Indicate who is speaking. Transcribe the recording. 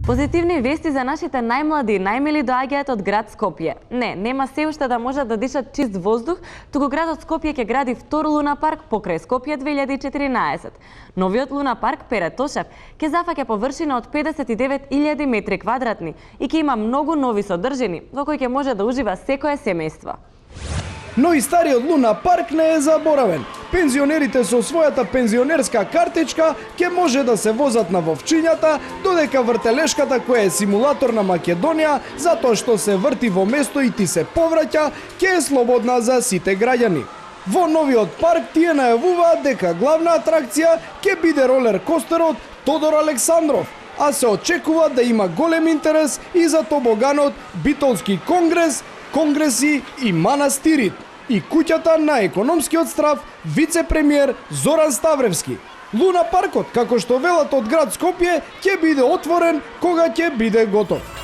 Speaker 1: Позитивни вести за нашите најмлади и најмили доаѓаат од град Скопје. Не, нема се уште да можат да дишат чист воздух, туку градот Скопје ќе гради втор луна парк покрај Скопје 2014. Новиот луна парк Перетошев ќе зафаќа површина од 59.000 метри квадратни и ќе има многу нови содржини во кои ќе може да ужива секое семејство.
Speaker 2: Но и стариот луна парк не е заборавен. Пензионерите со својата пензионерска картичка ќе може да се возат на вовчињата, додека вртелешката која е симулатор на Македонија, затоа што се врти во место и ти се повраќа, ќе е слободна за сите граѓани. Во новиот парк тие најавуваат дека главна атракција ќе биде ролер костерот Тодор Александров, а се очекува да има голем интерес и за тобоганот Битолски конгрес, конгреси и манастирит и куќата на економскиот страв вице-премиер Зоран Ставревски. Луна паркот, како што велат од град Скопје, ќе биде отворен кога ќе биде готов.